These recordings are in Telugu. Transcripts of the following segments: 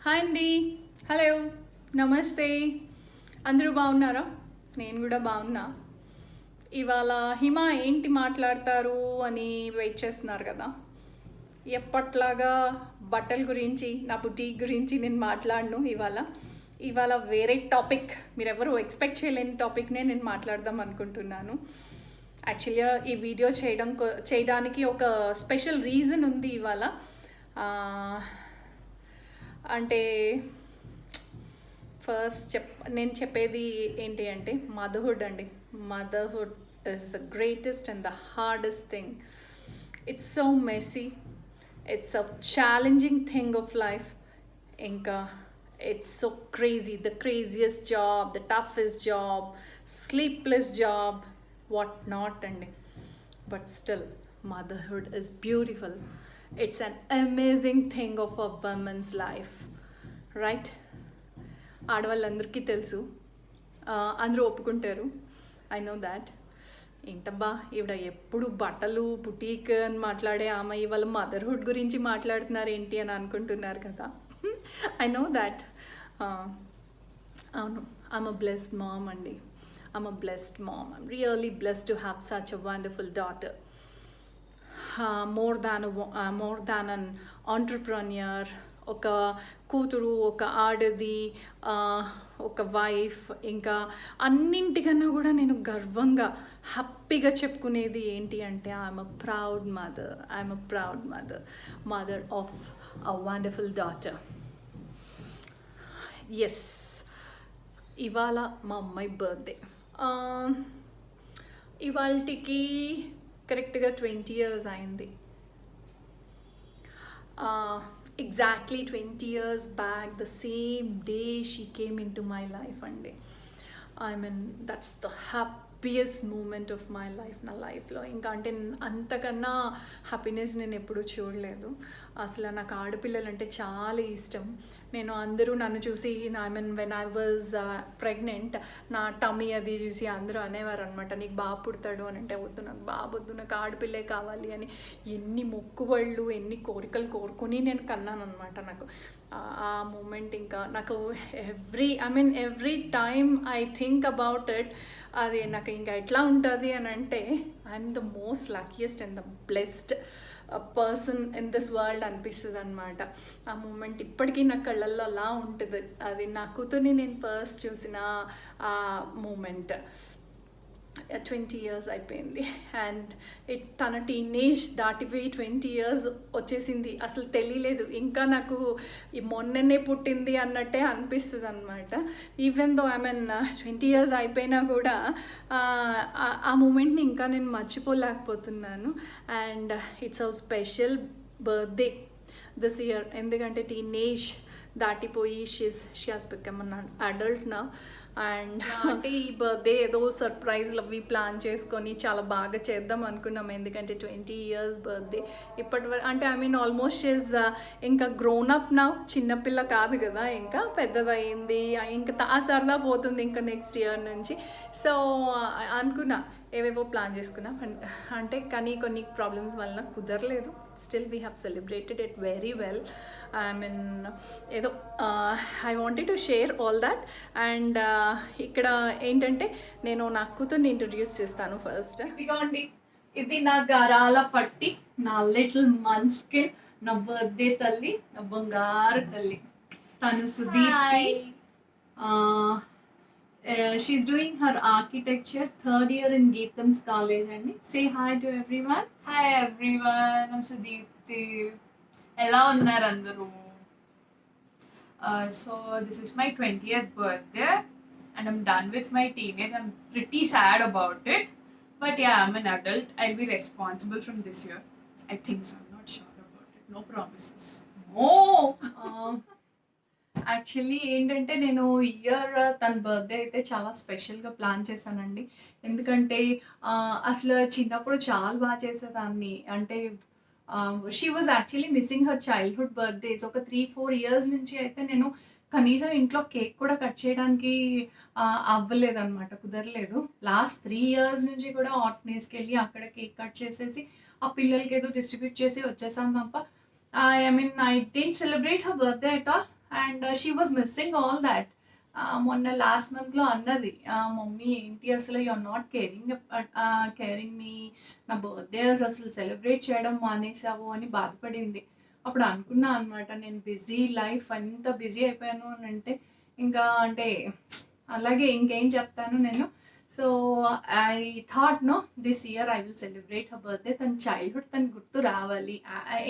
హాయ్ అండి. హలో, నమస్తే. అందరూ బాగున్నారా? నేను కూడా బాగున్నా. ఇవాళ హిమ ఏంటి మాట్లాడతారు అని వెయిట్ చేస్తున్నారు కదా. ఎప్పట్లాగా బట్టల గురించి, నా బుటీక్ గురించి నేను మాట్లాడను. ఇవాళ వేరే టాపిక్, మీరెవరు ఎక్స్పెక్ట్ చేయలేని టాపిక్నే నేను మాట్లాడదాం అనుకుంటున్నాను. యాక్చువల్గా ఈ వీడియో చేయడానికి ఒక స్పెషల్ రీజన్ ఉంది ఇవాళ. అంటే ఫస్ట్ నేను చెప్పేది ఏంటి అంటే మదర్హుడ్ అండి. Motherhood is the greatest and the hardest thing. It's so messy, it's a challenging thing of life. ఇంకా it's so crazy, the craziest job, the toughest job, sleepless job, what not అండి. But still, motherhood is beautiful. It's an amazing thing of a woman's life, right? ఆడవాళ్ళందరికీ తెలుసు, అందరూ ఒప్పుకుంటారు. I know that. ఏంటబ్బా ఈవిడ ఎప్పుడు బట్టలు బుటీక్ అని మాట్లాడే ఆమె ఇవాళ మదర్హుడ్ గురించి మాట్లాడుతున్నారు ఏంటి అని అనుకుంటున్నారు కదా. I know that. అవును, ఐమ్ అ బ్లెస్డ్ మామ్ అండి. I'm a blessed mom. I'm really blessed to have such a wonderful daughter. More than an entrepreneur, ఒక కూతురు, ఒక ఆడది, ఒక వైఫ్, ఇంకా అన్నింటికన్నా కూడా నేను గర్వంగా హ్యాపీగా చెప్పుకునేది ఏంటి అంటే I'm a proud mother. I'm a proud mother of a wonderful daughter. Yes, ఇవాళ మా అమ్మాయి బర్త్డే. ఇవాళకి కరెక్ట్గా 20 years అయింది. Exactly 20 years back, the same day she came into my life అండి. I mean that's the happiest moment of my life, నా లైఫ్లో. ఇంకా అంటే అంతకన్నా హ్యాపీనెస్ నేను ఎప్పుడూ చూడలేదు. అసలు నాకు ఆడపిల్లలంటే చాలా ఇష్టం. అందరూ నన్ను చూసి, I mean when I was pregnant, నా టమ్మీ అది చూసి అందరూ అనేవారు అనమాట, నీకు బాబు పుడతాడు అని. అంటే వద్దు, నాకు బాబు వద్దు, నాకు ఆడపిల్లే కావాలి అని ఎన్ని మొక్కుబళ్ళు, ఎన్ని కోరికలు కోరుకొని నేను కన్నాను అనమాట. నాకు ఆ మూమెంట్ ఇంకా నాకు every time I think about it. అది నాకు ఇంకా ఎట్లా ఉంటుంది అని అంటే I'm the most luckiest and the blessed person in this world అనిపిస్తుంది అనమాట. ఆ మూమెంట్ ఇప్పటికీ నా కళ్ళల్లో అలా ఉంటుంది. అది నా కూతుర్ని నేను ఫస్ట్ చూసిన ఆ మూమెంట్. 20 years అయిపోయింది. అండ్ తన టీనేజ్ దాటిపోయి 20 years వచ్చేసింది. అసలు తెలియలేదు, ఇంకా నాకు ఈ మొన్ననే పుట్టింది అన్నట్టే అనిపిస్తుంది అనమాట. ఈవెన్ దో 20 years అయిపోయినా కూడా ఆ మూమెంట్ని ఇంకా నేను మర్చిపోలేకపోతున్నాను. And it's a special birthday this year. ఎందుకంటే టీనేజ్ దాటిపోయి she has become an adult now. And అంటే ఈ బర్త్డే ఏదో సర్ప్రైజ్లు అవి ప్లాన్ చేసుకొని చాలా బాగా చేద్దాం అనుకున్నాం. ఎందుకంటే 20 years బర్త్డే ఇప్పటి వరకు అంటే ఆల్మోస్ట్ ఈజ్ ఇంకా గ్రోన్ అప్ నా, చిన్నపిల్ల కాదు కదా, ఇంకా పెద్దదయ్యింది. ఇంకా ఆ సరదా పోతుంది ఇంకా నెక్స్ట్ ఇయర్ నుంచి. సో అనుకున్నా, ఏవేవో ప్లాన్ చేసుకున్నాం. అంటే కానీ కొన్ని ప్రాబ్లమ్స్ వల్ల కుదరలేదు. Still we have celebrated it very well. ఏదో I wanted to share all that. And ఇక్కడ ఏంటంటే నేను నా కూతుర్ని ఇంట్రడ్యూస్ చేస్తాను ఫస్ట్. ఇదిగోండి, ఇది నా గారాల పట్టి, నా లిటిల్ మన్స్కిన్, నా బర్త్డే తల్లి, నా బంగారు తల్లి. తను Sudeepti. She's doing her architecture 3rd year in Geetham's College. And say hi to everyone. Hi everyone, I'm Sudeepti. Hello unnaru. So this is my 20th birthday and I'm done with my teenage. I'm pretty sad about it, but yeah, I'm an adult. I'll be responsible from this year. I think so. I'm not sure about it. No promises. Actually ఏంటంటే నేను ఇయర్ తన బర్త్డే అయితే చాలా స్పెషల్గా ప్లాన్ చేశానండి. ఎందుకంటే అసలు చిన్నప్పుడు చాలా బాగా చేసేదాన్ని. అంటే she was actually missing her childhood birthdays. ఒక 3-4 years నుంచి అయితే నేను కనీసం ఇంట్లో కేక్ కూడా కట్ చేయడానికి అవ్వలేదన్నమాట, కుదరలేదు. లాస్ట్ 3 years నుంచి కూడా ఆర్ఫనేజ్కి వెళ్ళి అక్కడ కేక్ కట్ చేసేసి ఆ పిల్లలకి ఏదో డిస్ట్రిబ్యూట్ చేసి వచ్చేసాను తప్ప I didn't celebrate her birthday at all. And she was missing all that. మొన్న లాస్ట్ మంత్లో అన్నది, మమ్మీ ఏంటి అసలు యూఆర్ నాట్ కేరింగ్ మీ, నా బర్త్డే అసలు సెలబ్రేట్ చేయడం మానేసావు అని బాధపడింది. అప్పుడు అనుకున్నా అనమాట, నేను బిజీ లైఫ్ అంత బిజీ అయిపోయాను అని అంటే ఇంకా అంటే అలాగే ఇంకేం చెప్తాను నేను. So I thought no this year I will celebrate her birthday. తన చైల్డ్హుడ్ తను గుర్తు రావాలి.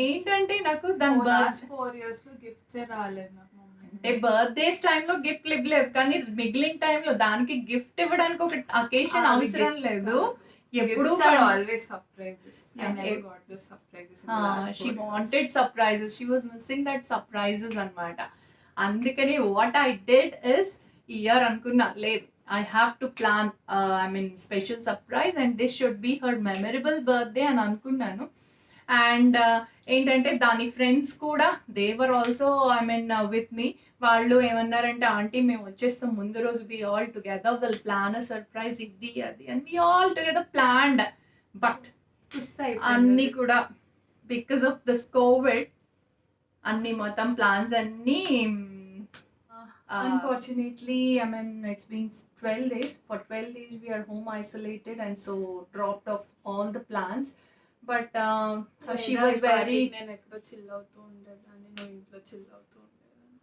ఏంటంటే నాకు దాని లాస్ట్ 4 years లో గిఫ్ట్స్ రాలేదు నాకు అంటే బర్త్డేస్ టైంలో గిఫ్ట్ ఇవ్వలేదు, కానీ మిగిలిన టైంలో దానికి గిఫ్ట్ ఇవ్వడానికి ఒక అకేషన్ అవసరం లేదు. ఎప్పుడు always surprises. I never got the surprises. She wanted surprises, she was missing that surprises అనమాట. అందుకని what I did is year అనుకున్నా, లేదు I have to plan I mean special surprise and this should be her memorable birthday అని అనుకున్నాను. అండ్ ఏంటంటే దాని ఫ్రెండ్స్ కూడా they were also I mean with me. వాళ్ళు ఏమన్నారంటే, ఆంటీ మేము వచ్చేస్తాం ముందు రోజు, we all together will plan a surprise, ఇది అది అని we all together planned. But అన్నీ కూడా బికాస్ ఆఫ్ దిస్ కోవిడ్ అన్ని మొత్తం ప్లాన్స్ అన్నీ unfortunately, I mean, it's been 12 days. For 12 days, we are home isolated and so dropped off all the plans. But she was very... నేను ఎక్కడో చిల్ అవుతూ ఉండేదాన్ని, నువ్వు ఇంట్లో చిల్ అవుతూ ఉండేదాన్ని.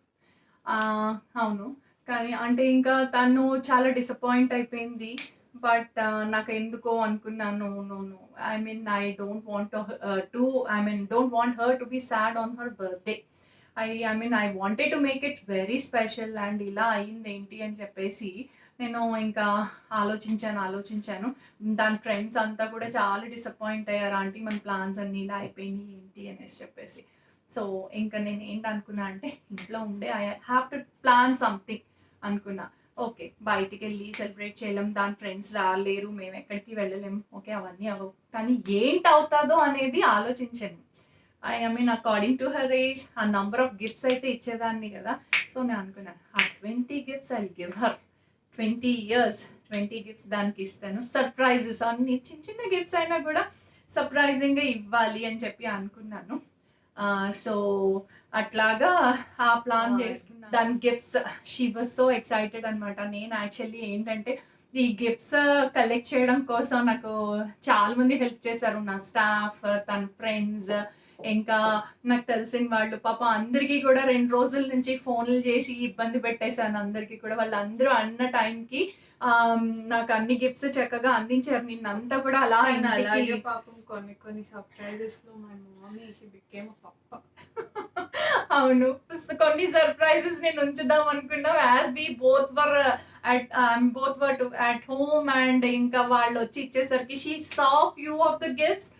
అవును, కానీ అంటే ఇంకా తను చాలా డిసప్పాయింట్ అయిపోయింది. బట్ నాకు ఎందుకో అనుకున్నాను, no I mean I don't want don't want her to be sad on her birthday. I mean, I wanted to make it very special and ఇలా అయింది ఏంటి అని చెప్పేసి నేను ఇంకా ఆలోచించాను. దాని ఫ్రెండ్స్ అంతా కూడా చాలా డిసప్పాయింట్ అయ్యారు, ఆంటీ మన ప్లాన్స్ అన్నీ ఇలా అయిపోయినాయి ఏంటి అనేసి చెప్పేసి. సో ఇంకా నేను ఏంటి అనుకున్నా అంటే, ఇంట్లో ఉండే I have to plan something అనుకున్నా. ఓకే, బయటికి వెళ్ళి సెలబ్రేట్ చేయలేం, దాని ఫ్రెండ్స్ రాలేరు, మేము ఎక్కడికి వెళ్ళలేము, ఓకే అవన్నీ అవ్వవు, కానీ ఏంటి అవుతుందో అనేది ఆలోచించాను. I mean according to her age ఆ నంబర్ ఆఫ్ గిఫ్ట్స్ అయితే ఇచ్చేదాన్ని కదా. సో నేను అనుకున్నాను, ఆ 20 gifts I give her. 20 years 20 gifts దానికి ఇస్తాను. సర్ప్రైజెస్ అన్ని చిన్న గిఫ్ట్స్ అయినా కూడా సర్ప్రైజింగ్గా ఇవ్వాలి అని చెప్పి అనుకున్నాను. సో అట్లాగా ఆ ప్లాన్ చేసుకున్నాను. దాని gifts she was so excited అనమాట. నేను యాక్చువల్లీ ఏంటంటే ఈ గిఫ్ట్స్ కలెక్ట్ చేయడం కోసం నాకు చాలామంది హెల్ప్ చేశారు, నా స్టాఫ్, తన ఫ్రెండ్స్, ఇంకా నాకు తెలిసిన వాళ్ళు. పాప అందరికీ కూడా 2 రోజుల నుంచి ఫోన్లు చేసి ఇబ్బంది పెట్టేశాను అందరికీ కూడా. వాళ్ళందరూ అన్న టైంకి నాకు అన్ని గిఫ్ట్స్ చక్కగా అందించారు. నిన్నంతా కూడా అలా అలాగే పాపం కొన్ని సర్ప్రైజెస్ లో my mummy she became a పప్ప. అవును, కొన్ని సర్ప్రైజెస్ నేను ఉంచుదాం అనుకున్నా, as we both were at home and ఇంకా వాళ్ళు వచ్చి ఇచ్చేసరికి she saw few of the gifts.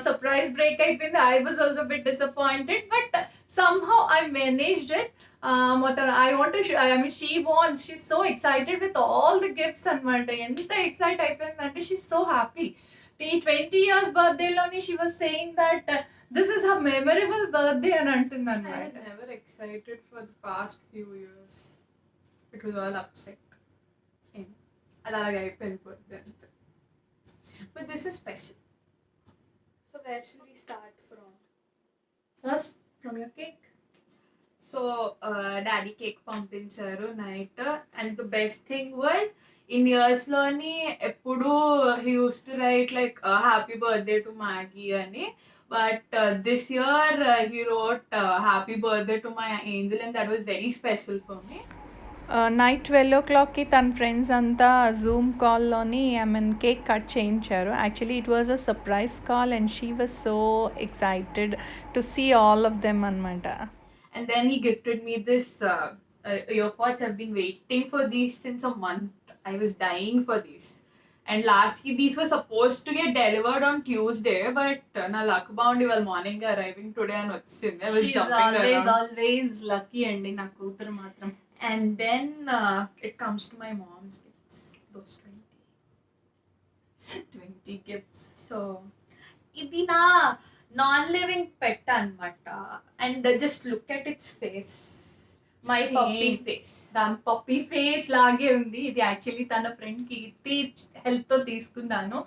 Surprise break అయిపోయింది. I was also bit disappointed, but somehow I managed it. I want to I mean, she's so excited with all the gifts అనమాట. ఎంత ఎక్సైట్ అయిపోయిందంటే she's so happy. ఈ 20 years బర్త్డేలోని she was saying that this is her memorable birthday అని అంటుంది అనమాట. I was never excited for the past few years. It was all upset. అది అలాగే అయిపోయింది బర్త్డే అంతే. But this is special. So where should we start from? First from your cake. So daddy cake పంపించారు night. And the best thing was, in ఇయర్స్లోని ఎప్పుడు he used to write like happy birthday to Maggie అని, but this year he wrote happy birthday to my angel and that was very special for me. Night 12 o'clockకి తన ఫ్రెండ్స్ అంతా జూమ్ కాల్లోని కేక్ కట్ చేయించారు. Actually it was a surprise call and she was so excited to see all of them అనమాట. And then he gifted me this earpods. I've been waiting for these since a month. I was dying for these. And lastly, these were supposed to get delivered on Tuesday, but na luck bound ival morning arriving today and vachindi. I was jumping around. Always lucky andi na kootaru matram. And then it comes to my mom's gifts, those 20 gifts. So idi na non-living pet anamata, and just look at its face, my puppy face. దాని పప్పీ ఫేస్ లాగే ఉంది. ఇది యాక్చువల్లీ తన ఫ్రెండ్ కీర్తి హెల్ప్ తో తీసుకున్నాను.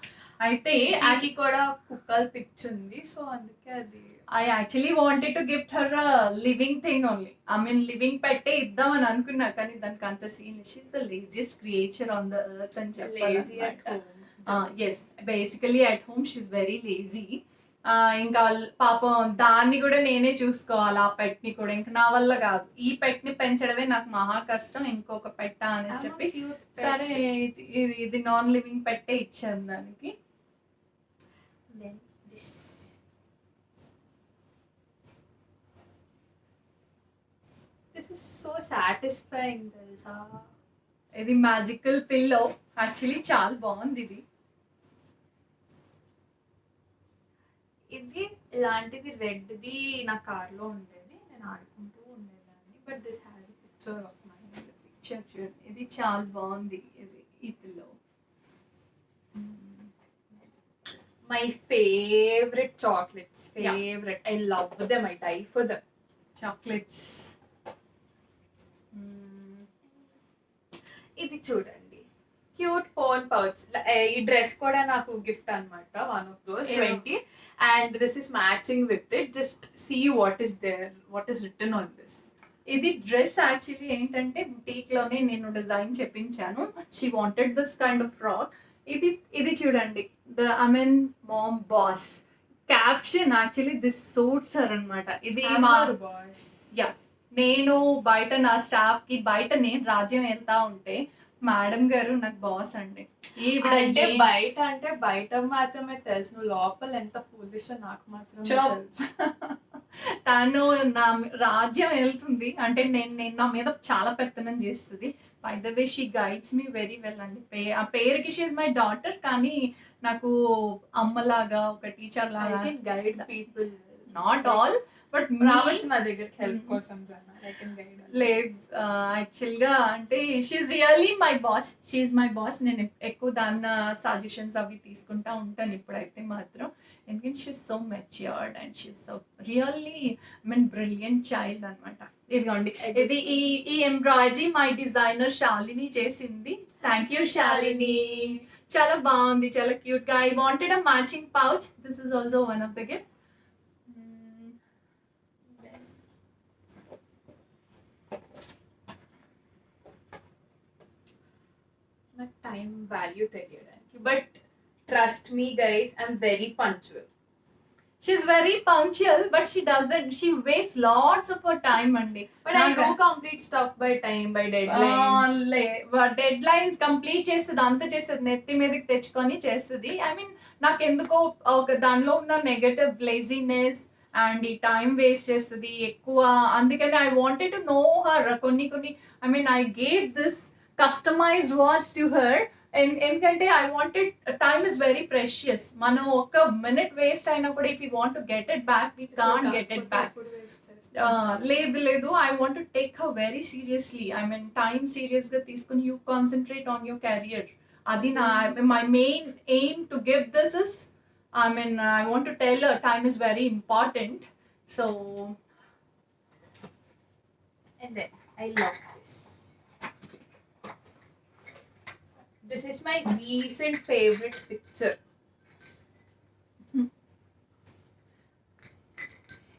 అయితే అది కూడా కుక్కలు పిచ్ ఉంది, సో అందుకే అది I actually wanted to gift her a living thing only. I mean, living పెట్టే ఇద్దామని అనుకున్నా కానీ దానికి అంత scene. She's the laziest creature on the earth అని Lazy at చెప్పాలన్నమాట. home. Yes basically at home she's very lazy. ఇంకా పాపం దాన్ని కూడా నేనే చూసుకోవాలి, ఆ పెట్ని కూడా. ఇంకా నా వల్ల కాదు, ఈ పెట్ని పెంచడమే నాకు మహా కష్టం, ఇంకొక పెట్ట అనేసి I'm a చెప్పి cute pet. సరే ఇది నాన్ లివింగ్ పెట్టే ఇచ్చాను దానికి. Then this. This is so satisfying, తెలుసా? ఇది మ్యాజికల్ పిల్లో. యాక్చువల్లీ చాలా బాగుంది ఇది. ఇది ఇలాంటిది రెడ్ది నా కార్లో ఉండేది, నేను ఆడుకుంటూ ఉండేదాన్ని. But this has picture of my picture చూడండి, ఇది చాలా బాగుంది. ఇది ఈ pillow my favourite chocolates. Yeah. Favourite, I love them, I die for them. Chocolates. ఇది చూడండి, క్యూట్ ఫోన్ పౌచ్. ఈ డ్రెస్ కూడా నాకు గిఫ్ట్ అన్నమాట, one of those Yeah. 20. And this is matching with it. Just see what is there, what is return on this. ఇది డ్రెస్ యాక్చువల్లీ ఏంటంటే బుటీక్ లోనే నేను డిజైన్ చెప్పించాను. She wanted this kind of frock. ఇది చూడండి, the I mean mom boss caption. Actually this suits her అనమాట. ఇది మా బాస్. యా, నేను బయట నా స్టాఫ్ కి బయట నేను రాజ్యం వెళ్తా ఉంటే మేడం గారు నాకు బాస్ అండి. ఈవిడ అంటే ఏ- బయట అంటే బయట మాత్రమే తెలుసు, నువ్వు లోపల ఎంత ఫూలిష్ నాకు మాత్రమే Chop. తెలుసు. తను నా రాజ్యం వెళ్తుంది అంటే నేను నా మీద చాలా పెత్తనం చేస్తుంది. By the way she guides me very well అండి. ఆ పేరుకి షీ ఇస్ మై డాటర్, కానీ నాకు అమ్మలాగా ఒక టీచర్ I లాగా. can guide people. Not all but రావచ్చు నా దగ్గరికి హెల్ప్ కోసం జన. I can guide her. లేదు, యాక్చువల్గా అంటే she's really my boss. She's my boss. నేను ఎక్కువ దాని సజెషన్స్ అవి తీసుకుంటా ఉంటాను ఇప్పుడైతే మాత్రం. ఎందుకంటే she's so matured and she's so really I mean brilliant child అనమాట. ఇదిగోండి, ఇది ఈ ఎంబ్రాయిడరీ మై డిజైనర్ శాలిని చేసింది. Thank you Shalini. చాలా బాగుంది, చాలా క్యూట్ గా. I wanted a matching pouch. This is also one of the gift. నాకు టైం వాల్యూ తెలియడానికి. But trust me guys, I'm very punctual. She's very punctual, but she doesn't. She wastes lots of her time, అండి. But I do complete stuff by time, by dead lines. Dead lines complete చేస్తుంది, అంత చేస్తుంది, నెత్తి మీదకి తెచ్చుకొని చేస్తుంది. ఐ మీన్ నాకు ఎందుకో ఒక దానిలో ఉన్న నెగటివ్ లేజినెస్ అండ్ ఈ టైం వేస్ట్ చేస్తుంది ఎక్కువ. అందుకని I wanted to know her. కొన్ని I mean I gave this customised watch to her. ఎందుకంటే I wanted, time is very precious. మనం ఒక మినిట్ వేస్ట్ అయినా కూడా if you want to get it back we can't get it back. లేదు, I want to take her very seriously. I mean time సీరియస్గా తీసుకుని you concentrate on your career. అది నా my main aim to give this is, I mean I want to tell her time is very important. So And then I love this. This is my recent favorite picture.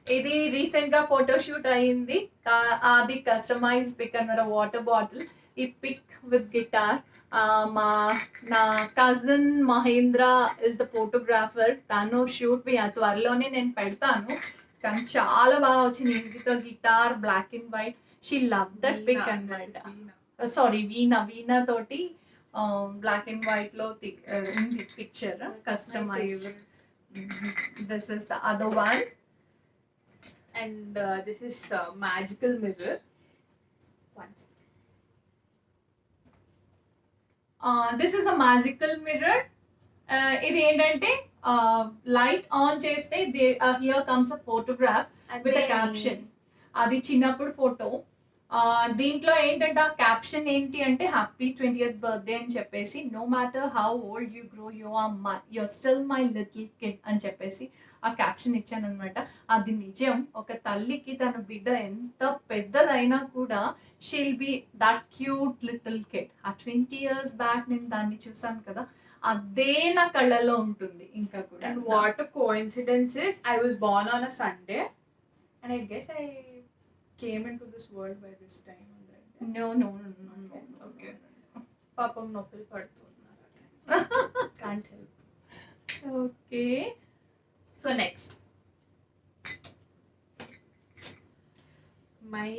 ఇది రీసెంట్ గా ఫోటో షూట్ అయింది. అది కస్టమైజ్ పిక్ అన్నమాట, వాటర్ బాటిల్. ఈ పిక్ విత్ గిటార్. నా cousin Mahendra is the photographer. తను షూట్ త్వరలోనే నేను పెడతాను. కానీ చాలా బాగా వచ్చింది. ఇంటితో guitar, black and white. She love that pic అన్నమాట. సారీ, వీణా తోటి బ్లాక్ అండ్ వైట్ లో ఉంది picture customise. This is the other one. And this is magical mirror. One second. This is a magical mirror. ఇది ఏంటంటే లైట్ ఆన్ చేస్తే here comes a photograph And with a then- caption. అది చిన్నప్పుడు ఫోటో. దీంట్లో ఏంటంటే ఆ క్యాప్షన్ ఏంటి అంటే హ్యాపీ 20th బర్త్డే అని చెప్పేసి, no matter how old you grow you're still my little kid అని చెప్పేసి ఆ క్యాప్షన్ ఇచ్చాను అనమాట. అది నిజం. ఒక తల్లికి తన బిడ్డ ఎంత పెద్దదైనా కూడా she'll be that cute little kid. ఆ 20 years బ్యాక్ నేను దాన్ని చూసాను కదా, అదే నా కళ్ళలో ఉంటుంది ఇంకా కూడా. And what a coincidence is, I was born on a Sunday, and I guess I came into this world by this time on that day. No. Okay. పాపం నొప్పులు పడుతున్నారు. Can't help. Okay. So next, my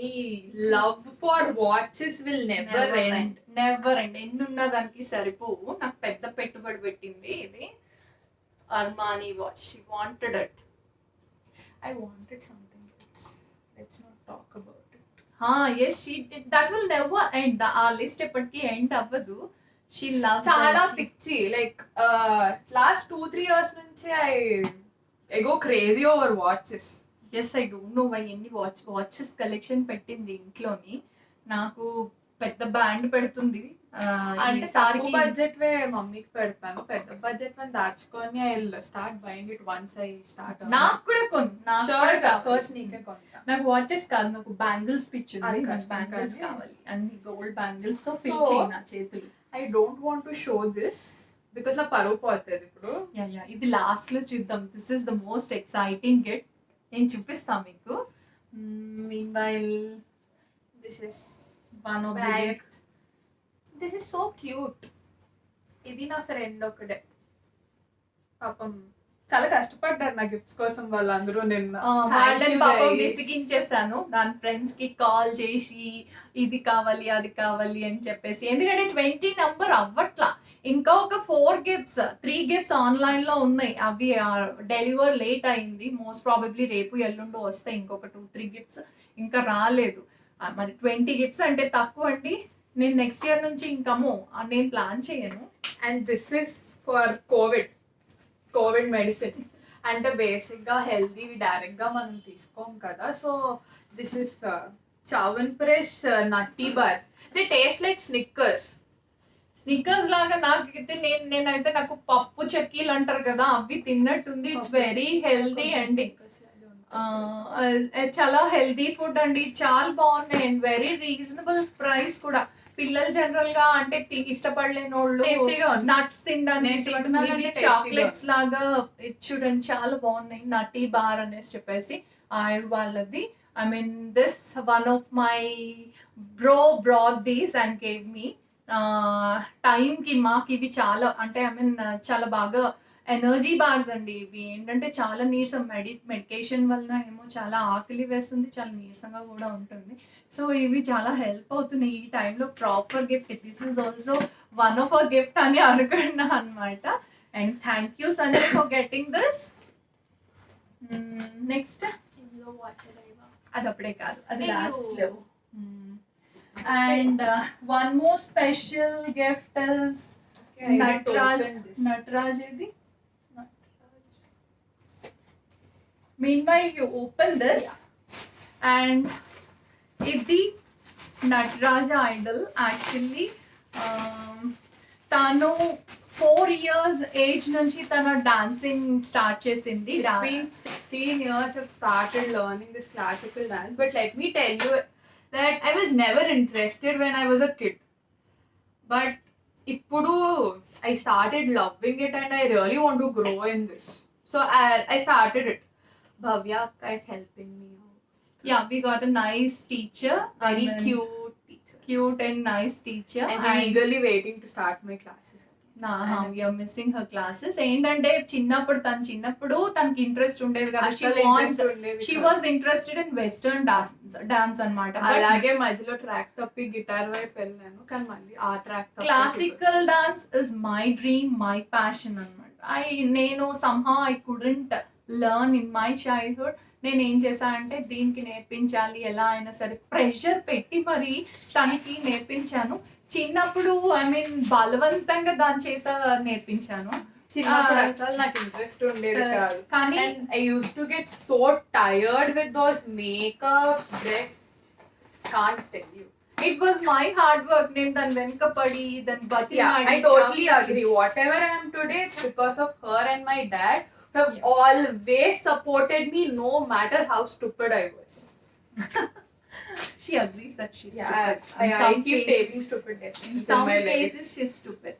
love for watches will never end. Never end. ఎన్నున్న దానికి సరిపోవు. నాకు పెద్ద పెట్టుబడి పెట్టింది ఇది Armani watch. She wanted it. I wanted something else. Let's not talk about it. Yes she did. That will never end. ఆ లిస్ట్ ఎప్పటికీ ఎండ్ అవ్వదు. షీ లవ్ చాలా పిచ్చి. లైక్ లాస్ట్ 2-3 years నుంచి I go crazy over watches. Yes I don't know why ఎన్ని వాచెస్ కలెక్షన్ పెట్టింది ఇంట్లోని. నాకు పెద్ద బ్యాండ్ పెడుతుంది. అంటే తక్కువ బడ్జెట్ వే మమ్మీకి పెడతాను, పెద్ద బడ్జెట్ వన్ దాచుకొని I start buying it once I start. నాకు కూడా ఫస్ట్ నీకే కొంటా. నాకు వాచెస్ కాదు, నాకు బ్యాంగిల్స్ పిచ్ ఉంది. అది నాకు కష్టం బ్యాంగిల్స్ కానీ. కావాలి, అన్ని గోల్డ్ బ్యాంగిల్స్ తో So, ఫిల్ చేయి నా చేతులు. I don't want to show this because నా పరువు పోతుంది ఇప్పుడు. యా ఇది లాస్ట్ లో చూద్దాం. This is the most exciting gift. నేను చూపిస్తా మీకు. Mean while this is one of the Bag. Gift. This is so cute. ఇది నా ఫ్రెండ్ ఒకడే, పాపం చాలా కష్టపడ్డారు నా గిఫ్ట్స్ కోసం వాళ్ళందరూ నిన్న. వాళ్ళని పాపం విసిగించేసాను. దాని ఫ్రెండ్స్ కి కాల్ చేసి ఇది కావాలి అది కావాలి అని చెప్పేసి. ఎందుకంటే 20 నంబర్ అవ్వట్లా. ఇంకా ఒక 4 గిఫ్ట్స్ 3 గిఫ్ట్స్ ఆన్లైన్ లో ఉన్నాయి. అవి డెలివర్ లేట్ అయింది. మోస్ట్ ప్రాబబ్లీ రేపు ఎల్లుండి వస్తాయి. ఇంకొక 2-3 గిఫ్ట్స్ ఇంకా రాలేదు. మరి 20 గిఫ్ట్స్ అంటే తక్కువ అండి. నేను నెక్స్ట్ ఇయర్ నుంచి ఇంకము నేను ప్లాన్ చేయను. And this is for covid medicine. అంటే బేసిక్గా హెల్దీవి డైరెక్ట్గా మనం తీసుకోం కదా. So this is chyawanprash nutty bars. They taste like Snickers. Snickers లాగా నాకైతే నేనైతే నాకు పప్పు చెక్కీలు అంటారు కదా, అవి తిన్నట్టుంది. ఇట్స్ వెరీ హెల్దీ అండి. చాలా హెల్దీ ఫుడ్ అండి. చాలా బాగున్నాయి అండ్ వెరీ రీజనబుల్ ప్రైస్ కూడా. పిల్లలు జనరల్ గా అంటే ఇష్టపడలేని వాళ్ళు Tastyగా ఉంది. నట్స్ తినడానికి చాక్లెట్స్ లాగా ఇది చూడండి చాలా బాగున్నాయి. నటీ బార్ అనేసి చెప్పేసి వాళ్ళది. I mean this one of my bro brought these and gave me. టైంకి మాకు ఇవి చాలా అంటే ఐ మీన్ చాలా బాగా ఎనర్జీ బార్స్ అండి. ఇవి ఏంటంటే చాలా నీరసం మెడికేషన్ వలన ఏమో చాలా ఆకలి వేస్తుంది, చాలా నీరసంగా కూడా ఉంటుంది. సో ఇవి చాలా హెల్ప్ అవుతున్నాయి ఈ టైంలో. Proper gift. This is also one of a gift అని అనుకున్నా అనమాట. And thank you Sanjay for getting this. Next అది అప్పుడే కాదు, అది లాస్ట్ లో. And one more special gift is Nataraj. ఇది meanwhile you open this and ఇది నటరాజ ఐడల్. యాక్చువల్లీ తను 4 years ఏజ్ నుంచి తన డాన్సింగ్ స్టార్ట్ చేసింది. It's been 16 years I've started learning this classical dance. But let me tell you that I was never interested when I was a kid. But ippudu I started loving it and I really want to grow in this. So I started it. Bhavya is helping me out. Yeah, we got a nice teacher. Very I mean, cute teacher. Cute and nice teacher. And I'm eagerly waiting to start my classes. we are missing her classes. ఏంటంటే చిన్నప్పుడు తనకి ఇంట్రెస్ట్ ఉండేది కదా. She was interested in western dance అన్నమాట. అలాగే మధ్యలో ట్రాక్ తప్పి గిటార్ వైపు వెళ్ళాను, కానీ మళ్ళీ ఆ track classical dance is my dream, my passion అన్నమాట. నేను somehow I couldn't learn in my childhood. నేను ఏం చేశానంటే దీనికి నేర్పించాలి ఎలా అయినా సరే ప్రెషర్ పెట్టి మరి తనకి నేర్పించాను. చిన్నప్పుడు ఐ మీన్ బలవంతంగా దాని చేత నేర్పించాను. చిన్నప్పుడు అసలు నాకు ఇంట్రెస్ట్ ఉండేది కాదు. కానీ I use to get so tired with those makeups, dress, can't tell you. It was my hard work. నేను దాని వెనుక పడి దాని బతి. I totally agree. Whatever I am today, it's because of her and my dad who have always supported me no matter how stupid I was. She agrees that she's Yeah, stupid. I keep taking stupid decisions In some in my life. cases she's stupid.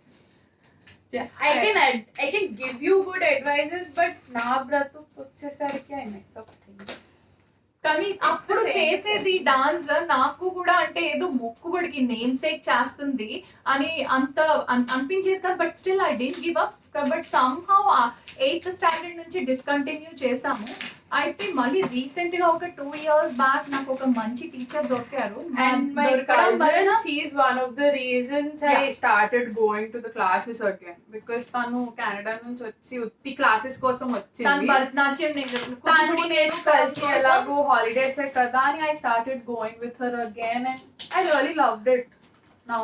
I can give you good advices, but నా బ్రతుకు వచ్చేసరికి I mess up things. కానీ అప్పుడు same. చేసేది డాన్స్ నాకు కూడా అంటే ఏదో మొక్కుబడికి నేమ్ సేక్ చేస్తుంది అని అంత అనిపించేది కాదు. But still I didn't give up. But somehow 8th standard నుంచి డిస్కంటిన్యూ చేసాము. అయితే మళ్ళీ రీసెంట్ గా ఒక 2 years బ్యాక్ నాకు ఒక మంచి టీచర్ దొరికారు. And my దొరకడం cousin, వలన she is one of the reasons I started going to the classes again. Because తను కెనడా నుంచి వచ్చి ఉత్తి క్లాసెస్ కోసం తను వచ్చింది. భరతనాట్యం తను నేను కలిసి ఎలాగో హాలిడేస్ కదా అని I started going with her again and I really loved it. Now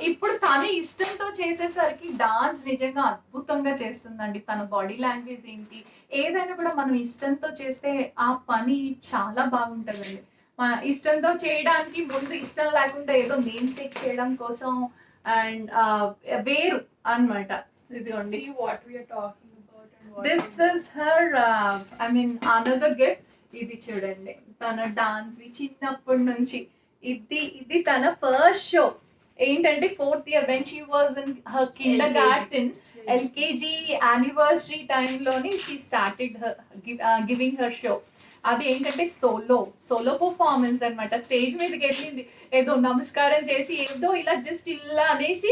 ఇప్పుడు తను ఇష్టంతో చేసేసరికి డాన్స్ నిజంగా అద్భుతంగా చేస్తుందండి. తన బాడీ లాంగ్వేజ్ ఏంటి ఏదైనా కూడా మనం ఇష్టంతో చేస్తే ఆ పని చాలా బాగుంటుందండి. మన ఇష్టంతో చేయడానికి ముందు ఇష్టం లేకుండా ఏదో నేమ్ సేక్ చేయడం కోసం అండ్ వేరు అన్నమాట. ఇదిగోండి see what we are talking about and what this is her I mean another gift. ఇది చూడండి తన డాన్స్ చిన్నప్పటి నుంచి ఇది తన ఫస్ట్ షో ఏంటంటే 4th year when she was in her kindergarten LKG anniversary టైంలోని she started her giving her show. అది ఏంటంటే సోలో పర్ఫార్మెన్స్ అన్నమాట. స్టేజ్ మీదకి వెళ్ళింది ఏదో నమస్కారం చేసి ఏదో ఇలా జస్ట్ ఇలా అనేసి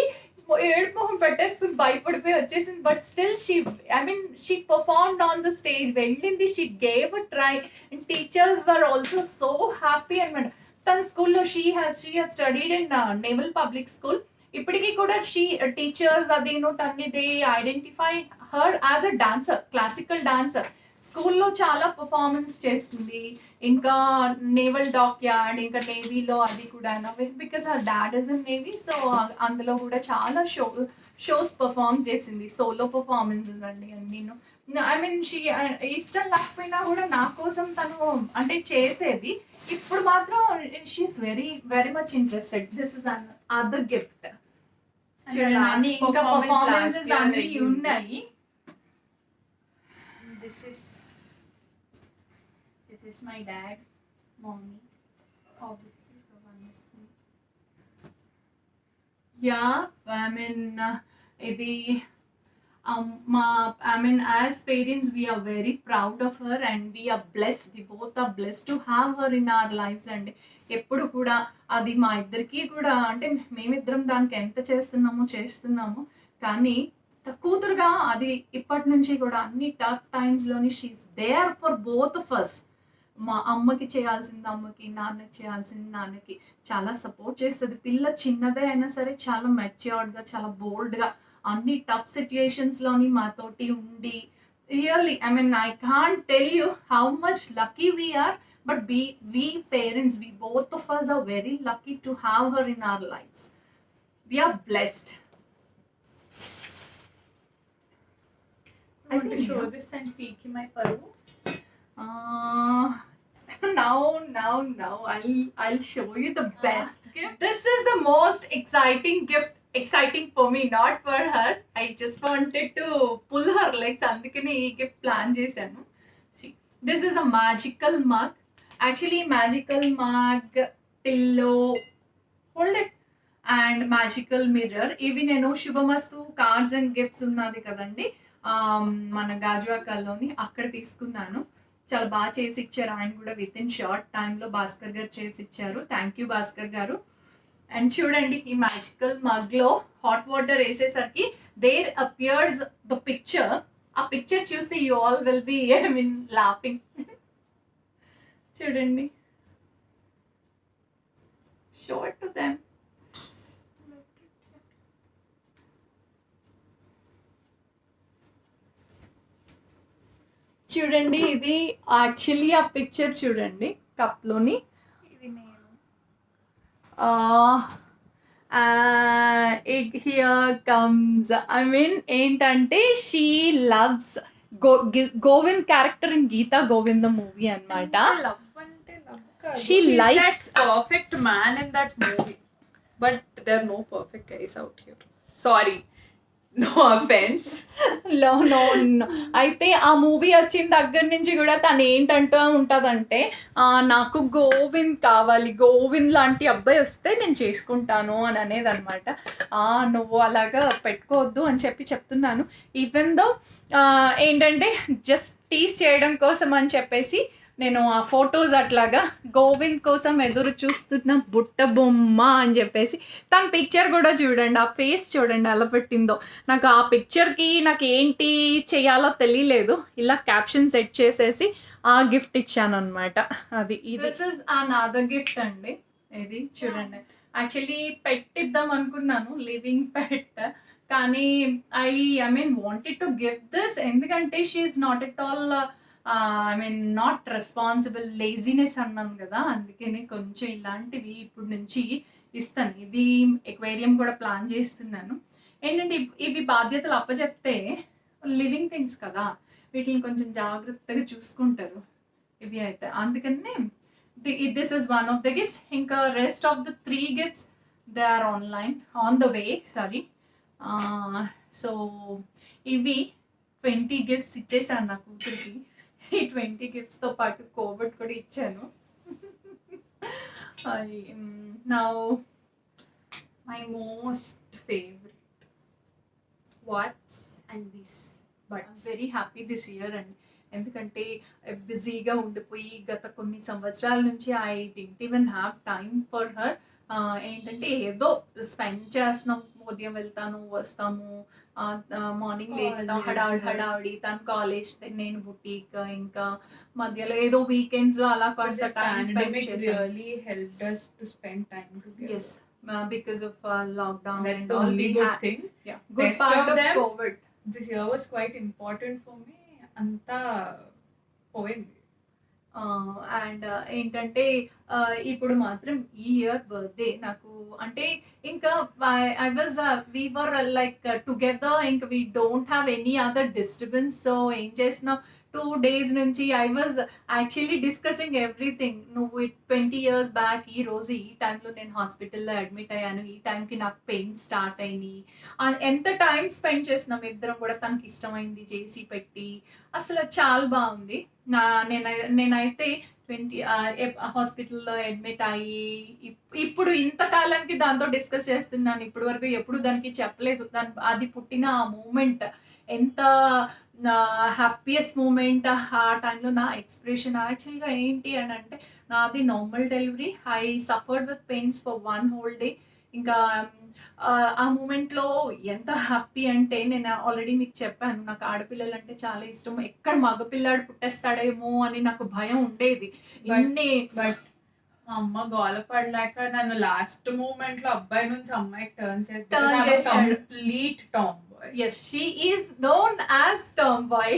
ఏడుపు మొహం పెట్టేసుకుని భయపడిపోయి వచ్చేసింది. But still she performed on the stage. వెళ్ళింది, she gave a try and teachers were also so happy అనమాట. తన స్కూల్లో she has studied in naval public school. ఇప్పటికీ కూడా టీచర్స్ అదేనో తనది identify her as a dancer, classical dancer. స్కూల్లో చాలా పర్ఫార్మెన్స్ చేస్తుంది. ఇంకా నేవల్ డాక్ యార్డ్ ఇంకా నేవీలో అది కూడా బికాస్ ఆ dad is in navy. So అందులో కూడా చాలా షోస్ పర్ఫార్మ్ చేసింది. సోలో పర్ఫార్మెన్సెస్ అండి నేను ఐ మీన్ ఇష్టం లేకపోయినా కూడా నా కోసం తను అంటే చేసేది. ఇప్పుడు మాత్రం she's very very much interested. This is another gift. చూడండి ఇంకా పర్ఫార్మెన్సెస్ అన్ని ఉన్నాయి. This is my dad, mommy, obviously the one is me. Yeah, I mean, ఇది as parents we are very proud of her and we are blessed. We both are blessed to have her in our lives. And ఎప్పుడు కూడా అది మా ఇద్దరికి కూడా అంటే మేమిద్దరం దానికి ఎంత చేస్తున్నాము కానీ కూతురుగా అది ఇప్పటి నుంచి కూడా అన్ని టఫ్ టైమ్స్లోని she's there for both of us. మా అమ్మకి చేయాల్సింది అమ్మకి, నాన్నకి చేయాల్సింది నాన్నకి చాలా సపోర్ట్ చేస్తుంది. పిల్ల చిన్నదే అయినా సరే చాలా మెచ్యూర్డ్గా చాలా బోల్డ్గా అన్ని టఫ్ సిచ్యుయేషన్స్లోని మాతోటి ఉండి really I mean I can't tell you how much lucky we're. But we parents, we both of us are very lucky to have her in our lives. We are blessed. I want to show this and peek my paru. Now I'll show you the best gift. This is the most exciting gift. Exciting for me, not for her. I just wanted to pull her legs. అందుకని ఈ గిఫ్ట్ ప్లాన్ చేశాను. See, this is a magical mug. Actually magical mug, pillow, hold it, and magical mirror. ఇవి నేను శుభమస్తు కార్డ్స్ అండ్ గిఫ్ట్స్ ఉన్నది కదండి మన గాజువాకల్లోని అక్కడ తీసుకున్నాను. చాలా బాగా చేసి ఇచ్చారు ఆయన కూడా. విత్ ఇన్ షార్ట్ టైంలో భాస్కర్ గారు చేసి ఇచ్చారు. థ్యాంక్ యూ భాస్కర్ గారు. అండ్ చూడండి ఈ మ్యాజికల్ మగ్లో హాట్ వాటర్ వేసేసరికి దేర్ అపియర్స్ ద పిక్చర్. ఆ పిక్చర్ చూస్తే you all will be I mean laughing. చూడండి, షో ఇట్ టు దెమ్. చూడండి ఇది యాక్చువల్లీ ఆ పిక్చర్ చూడండి కప్లోని. ఇది నేను హియర్ కమ్స్ ఐ మీన్ ఏంటంటే she loves Govind character in Geetha Govinda movie అన్నమాట. love అంటే love కాదు. She He's likes- that perfect man in that movie. But there are no perfect guys out here. Sorry. No offense. No no no. అయితే ఆ మూవీ వచ్చిన దగ్గర నుంచి కూడా తను ఏంటంటూ ఉంటుందంటే నాకు గోవింద్ కావాలి, గోవింద్ లాంటి అబ్బాయి వస్తే నేను చేసుకుంటాను అని అనేది అనమాట. నువ్వు అలాగా పెట్టుకోవద్దు అని చెప్తున్నాను. ఈవెన్ దో ఏంటంటే జస్ట్ టీస్ చేయడం కోసం అని చెప్పేసి నేను ఆ ఫొటోస్ అట్లాగా గోవింద్ కోసం ఎదురు చూస్తున్న బుట్ట బొమ్మ అని చెప్పేసి తన పిక్చర్ కూడా చూడండి, ఆ ఫేస్ చూడండి ఎలా పెట్టిందో. నాకు ఆ పిక్చర్కి నాకు ఏంటి చేయాలో తెలియలేదు, ఇలా క్యాప్షన్ సెట్ చేసేసి ఆ గిఫ్ట్ ఇచ్చాను అనమాట. అది దిస్ ఇస్ అనదర్ గిఫ్ట్ అండి. ఇది చూడండి, యాక్చువల్లీ పెట్టిద్దాం అనుకున్నాను, లివింగ్ పెట్, కానీ I mean wanted to give this ఎందుకంటే she is not at all I mean not responsible, laziness అన్నాను కదా, అందుకని కొంచెం ఇలాంటివి ఇప్పుడు నుంచి ఇస్తాను. ఇది ఎక్వేరియం కూడా ప్లాన్ చేస్తున్నాను. ఏంటంటే ఇవి బాధ్యతలు అప్పచెప్తే లివింగ్ థింగ్స్ కదా, వీటిని కొంచెం జాగ్రత్తగా చూసుకుంటారు ఇవి అయితే. అందుకనే this is one of the gifts. ఇంకా rest of the 3 gifts they are on the way. Sorry. So ఇవి 20 గిఫ్ట్స్ ఇచ్చేసాను నా కూతురికి. ఈ 20 గిఫ్ట్స్తో పాటు కోవిడ్ కూడా ఇచ్చాను. Now My most favorite watch and this buds. Very happy this year అండి. ఎందుకంటే బిజీగా ఉండిపోయి గత కొన్ని సంవత్సరాల నుంచి I didn't even have time for her. ఏంటంటే ఏదో స్పెండ్ చేస్తున్నాం, ఉదయం వెళ్తాను వస్తాము, మార్నింగ్ లేస్తాం, హడావిడి తను కాలేజ్, నేను బుటీక్, ఇంకా మధ్యలో ఏదో వీకెండ్స్లో అలా కొంత టైం స్పెండ్ చేసాం. really helped us to spend time together. Yes, because of lockdown. That's and the all, only we good had- thing. Yeah, good Rest part of of them- COVID. This year was quite important for me. Anta పోయింది. అండ్ ఏంటంటే ఇప్పుడు మాత్రం ఈ ఇయర్ బర్త్డే నాకు అంటే ఇంకా I was were like together, ఇంకా we don't have any other disturbance. So ఏం చేసినాం, 2 days నుంచి I was actually discussing everything. నువ్వు 20 years బ్యాక్ ఈ రోజు ఈ టైంలో నేను హాస్పిటల్లో అడ్మిట్ అయ్యాను, ఈ టైంకి నాకు పెయిన్ స్టార్ట్ అయినాయి, ఎంత టైం స్పెండ్ చేసినాం ఇద్దరం కూడా. తనకి ఇష్టమైంది చేసి పెట్టి అసలు చాలా బాగుంది. నేనైతే 20 హాస్పిటల్లో అడ్మిట్ అయ్యి ఇప్పుడు ఇంతకాలానికి దాంతో డిస్కస్ చేస్తున్నాను. ఇప్పటి వరకు ఎప్పుడు దానికి చెప్పలేదు. అది పుట్టిన ఆ మూమెంట్ ఎంత హ్యాపీయెస్ట్ మూమెంట్. ఆ టైంలో నా ఎక్స్ప్రెషన్ యాక్చువల్గా ఏంటి అని అంటే, నాది normal delivery, I suffered with pains for 1 whole day. ఇంకా ఆ మూమెంట్లో ఎంత హ్యాపీ అంటే, నేను ఆల్రెడీ మీకు చెప్పాను నాకు ఆడపిల్లలు అంటే చాలా ఇష్టం. ఎక్కడ మగపిల్లాడు పుట్టేస్తాడేమో అని నాకు భయం ఉండేది. బట్ మా అమ్మ గోల పడలేక నన్ను లాస్ట్ మూమెంట్ లో అబ్బాయి నుంచి అమ్మాయికి టర్న్ చేశాడు. Complete tomboy. Yes, she is known as tomboy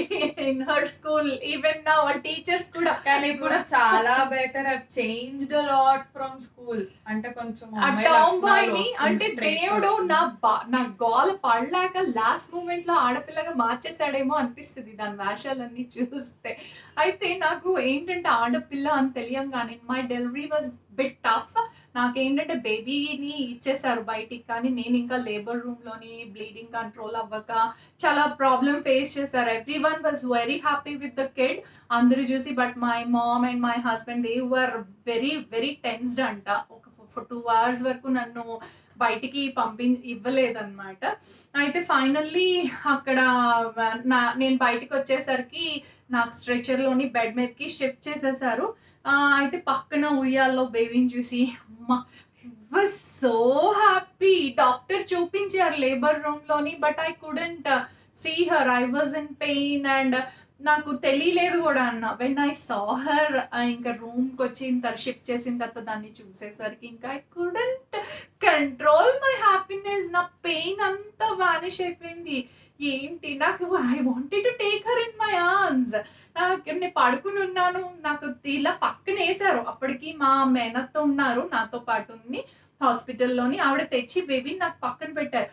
in her school. Even now, all teachers kuda. కానీ ఇప్పుడు చాలా better. I changed a lot from school. అంటే కొంచెం ఆ tomboy ని అంటే దేవుడు నా గోల పడలేక లాస్ట్ మూమెంట్ లో ఆడపిల్లగా మార్చేసాడేమో అనిపిస్తుంది దాని వేషాలన్నీ చూస్తే. అయితే నాకు ఏంటంటే ఆడపిల్ల అని తెలియంగానే my delivery was bit tough. నాకేంటంటే బేబీని ఇచ్చేసారు బయటికి, కానీ నేను ఇంకా లేబర్ రూమ్లోని బ్లీడింగ్ కంట్రోల్ అవ్వక చాలా ప్రాబ్లం ఫేస్ చేశారు. Every one was very happy with the kid అందరూ చూసి. But my mom and my husband they were very very tensed అంట. ఒక 2 hours వరకు నన్ను బయటికి ఇవ్వలేదన్నమాట. అయితే ఫైనల్లీ అక్కడ నేను బయటికి వచ్చేసరికి నాకు స్ట్రెచర్లోని బెడ్ మీదకి షిఫ్ట్ చేసేసారు. అయితే పక్కన ఉయ్యాల్లో బేబీని చూసి అమ్మ వాజ్ సో హ్యాపీ. డాక్టర్ చూపించారు లేబర్ రూమ్లోని, but I couldn't see her, I was in pain and నాకు తెలియలేదు కూడా అన్న. వెన్ ఐ సా హర్, ఇంకా రూమ్కి వచ్చి షిఫ్ట్ చేసిన తర్వాత దాన్ని చూసేసరికి ఇంకా I couldn't control my happiness. నా పెయిన్ అంతా వానిష్ అయిపోయింది. ఏంటి నాకు I wanted to take her in my arms. నేను పడుకుని ఉన్నాను, నాకు ఇలా పక్కన వేసారు. అప్పటికి మా మేనత్త ఉన్నారు నాతో పాటు ఉంది హాస్పిటల్లోని. ఆవిడ తెచ్చి బేబీని నాకు పక్కన పెట్టారు.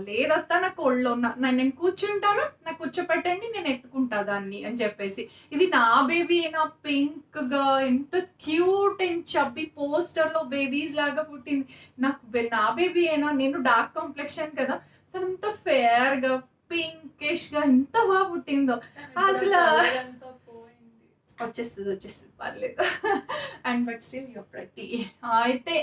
లేదత్తా నాకు ఒళ్ళో నేను కూర్చుంటాను, నాకు కూర్చోపెట్టండి, నేను ఎత్తుకుంటా దాన్ని అని చెప్పేసి. ఇది నా బేబీ, నా పింక్గా ఎంత క్యూట్ అండ్ చబ్బీ పోస్టర్లో బేబీస్ లాగా పుట్టింది. నాకు నా బేబీ అయినా, నేను డార్క్ కాంప్లెక్షన్ కదా, తనంత ఫేర్గా పింకిష్గా ఎంత బాగా పుట్టిందో అసలు వచ్చేస్తుంది పర్లేదు. అండ్ బట్ స్టిల్ యువర్ ప్రతి అయితే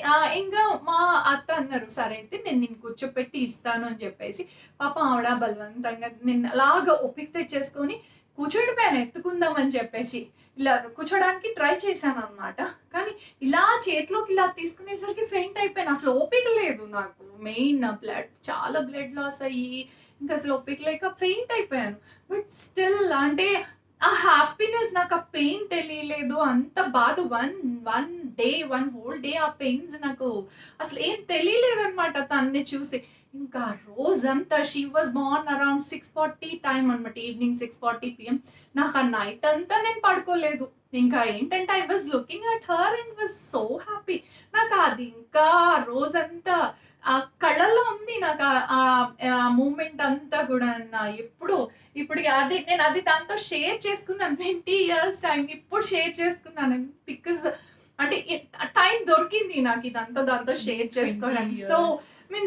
ఇంకా మా అత్త అన్నారు సరే అయితే నేను కూర్చోపెట్టి ఇస్తాను అని చెప్పేసి పాపం ఆవిడ బలవంతంగా నేను అలాగా ఒప్పిక తెచ్చేసుకొని కూర్చోడిపోయాను ఎత్తుకుందామని చెప్పేసి ఇలా కూర్చోడానికి ట్రై చేశాను అనమాట. కానీ ఇలా చేతిలోకి ఇలా తీసుకునేసరికి ఫెయింట్ అయిపోయాను. అసలు ఓపిక లేదు నాకు. మెయిన్ చాలా బ్లడ్ లాస్ అయ్యి ఇంకా అసలు ఓపిక లేక ఫెయింట్ అయిపోయాను. బట్ స్టిల్ అంటే ఆ హ్యాపీనెస్, నాకు ఆ పెయిన్ తెలియలేదు. అంత బాధ వన్ హోల్ డే ఆ పెయిన్స్ నాకు అసలు ఏం తెలియలేదు అనమాట తన్ని చూసి. ఇంకా రోజంతా she was born around 6:40 time అనమాట, ఈవినింగ్ 6:40 PM. నాకు ఆ నైట్ అంతా నేను పడుకోలేదు. ఇంకా ఏంటంటే I was looking at her and was so happy. నాకు అది ఇంకా రోజంతా ఆ కళ్ళల్లో ఉంది నాకు ఆ మూమెంట్ అంతా కూడా. ఇప్పుడు నేను అది దాంతో షేర్ చేసుకున్నాను 20 years టైం. ఇప్పుడు షేర్ చేసుకున్నాను బికాజ్ అంటే టైం దొరికింది నాకు ఇదంతా దాంతో షేర్ చేసుకోవడానికి. So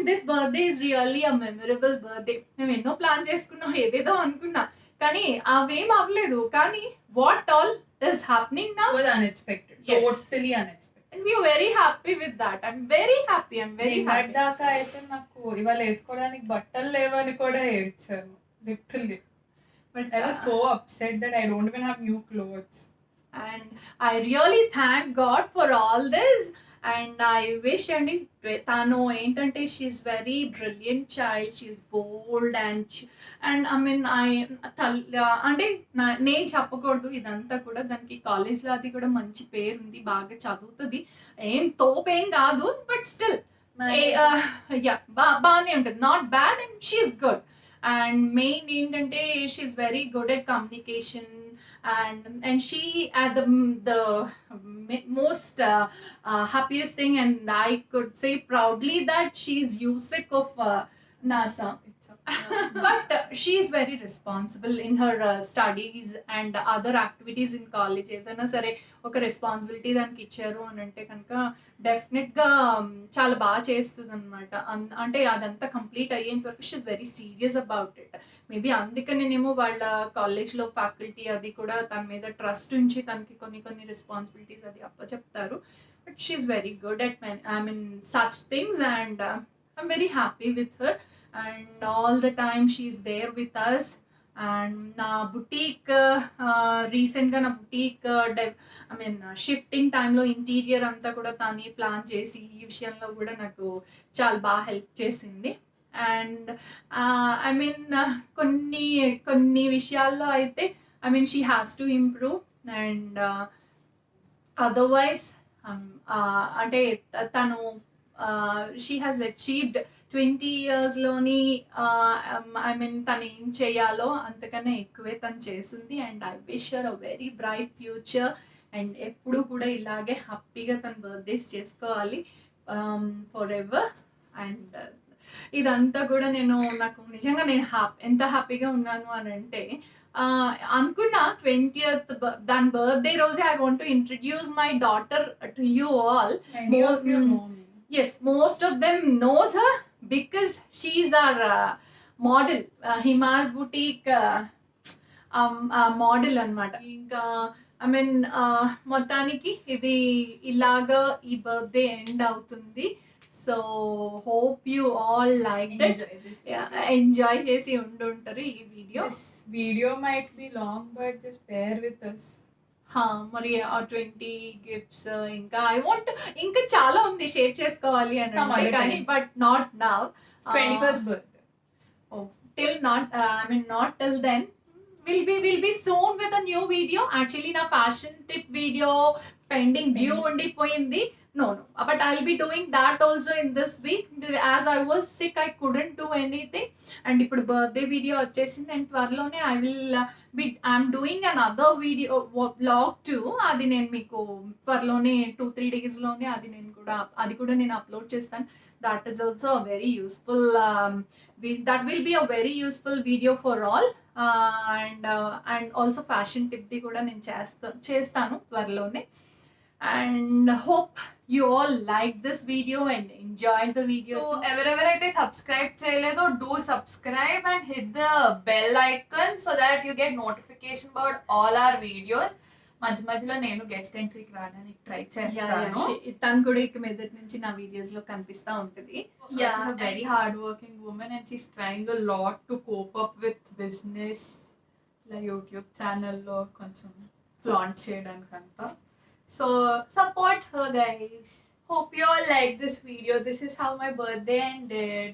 this birthday is really a memorable birthday. మేము ఎన్నో ప్లాన్ చేసుకున్నాం, ఏదేదో అనుకున్నా, కానీ అవేం అవ్వలేదు. కానీ what all is happening now was unexpected. Yes. Totally unexpected. and we are very happy with that. I'm very happy. దాకా అయితే నాకు ఇవాళ వేసుకోవడానికి బట్టలు లేవని కూడా ఏడ్చాను literally. But I was so upset that I don't even have new clothes. and I really thank God for all this. And I wish and tano ఏంటంటే she's very brilliant child, she's bold and I mean అంటే నేను చెప్పకూడదు ఇదంతా కూడా. దానికి కాలేజ్లో అది కూడా మంచి పేరు ఉంది, బాగా చదువుతుంది, ఏం తోపేం కాదు. బట్ స్టిల్ బాగానే ఉంటుంది, not bad and she is good. And main ఏంటంటే she is very good at communication. And she the most happiest thing, and I could say proudly that she is USEC of NASA. But she is very responsible in her studies and other activities in college. ఏదైనా సరే ఒక రెస్పాన్సిబిలిటీ దానికి ఇచ్చారు అని అంటే కనుక డెఫినెట్గా చాలా బాగా చేస్తుంది అనమాట. అంటే అదంతా కంప్లీట్ అయ్యేంత వరకు she is very serious about it. Maybe అందుకనేనేమో వాళ్ళ కాలేజ్లో ఫ్యాకల్టీ అది కూడా తన మీద ట్రస్ట్ ఉంచి తనకి కొన్ని రెస్పాన్సిబిలిటీస్ అది అప్పచెప్తారు. But she is very good at such things and I'm very happy with her. And all the time she's there with us. And na boutique recent ga na boutique shifting time lo interior anta kuda tani plan chesi ee vishayamlo kuda naku chaala ba help chesindi. And కొన్ని విషయాల్లో అయితే she has to improve. And otherwise అంటే తను she has achieved 20 yearsలోని తను ఏం చేయాలో అంతకన్నా ఎక్కువే తను చేసింది. And I wish her a very bright future. And ఎప్పుడు కూడా ఇలాగే హ్యాపీగా తన బర్త్డేస్ చేసుకోవాలి ఫర్ ఎవర్. అండ్ ఇదంతా కూడా నాకు నిజంగా నేను ఎంత హ్యాపీగా ఉన్నాను అని అంటే అనుకున్నా 20th దాని బర్త్డే రోజే I want to introduce my daughter to you all. Yes, most of them knows her because she's our model, Hima's boutique model అన్నమాట. ఇంకా మొత్తానికి ఇది ఇలాగా ఈ బర్త్డే ఎండ్ అవుతుంది. So hope you all like enjoy చేసి ఉండుంటారు ఈ video. This video might be long but just bear with us. మరి 20 గిఫ్ట్స్ ఇంకా ఐ వాంట్ ఇంకా చాలా ఉంది షేర్ చేసుకోవాలి అని కానీ but not now. 21st birthday. Till not till then. We'll be soon with a new video. Actually na fashion tip video pending due undipoyindi. No, but I'll be doing that also in this week. As I was sick, I couldn't do anything. And ఇప్పుడు birthday video వచ్చేసింది. అండ్ త్వరలోనే I'm doing another video vlog too. అది నేను మీకు త్వరలోనే 2-3 daysలోనే అది కూడా నేను అప్లోడ్ చేస్తాను. That is also a very useful that will be a very useful video for all. And also fashion tip the కూడా నేను చేస్తాను త్వరలోనే. And hope you all liked this video and enjoyed the video. So ఎవరెవరైతే సబ్స్క్రైబ్ చేయలేదో do subscribe and hit the bell icon so that you get notification about all our videos. మధ్య మధ్యలో నేను గెస్ట్ ఎంట్రీకి రావడానికి ట్రై చేస్తాను. తను కూడా ఇక మీదటి నుంచి నా వీడియోస్ లో కనిపిస్తా ఉంటది. Very hard working women and she's trying a lot to cope up with business, ఇలా యూట్యూబ్ ఛానల్లో కొంచెం ఫ్లాంట్ చేయడానికి అంతా. So support her guys. Hope you all like this video. This is how my birthday ended.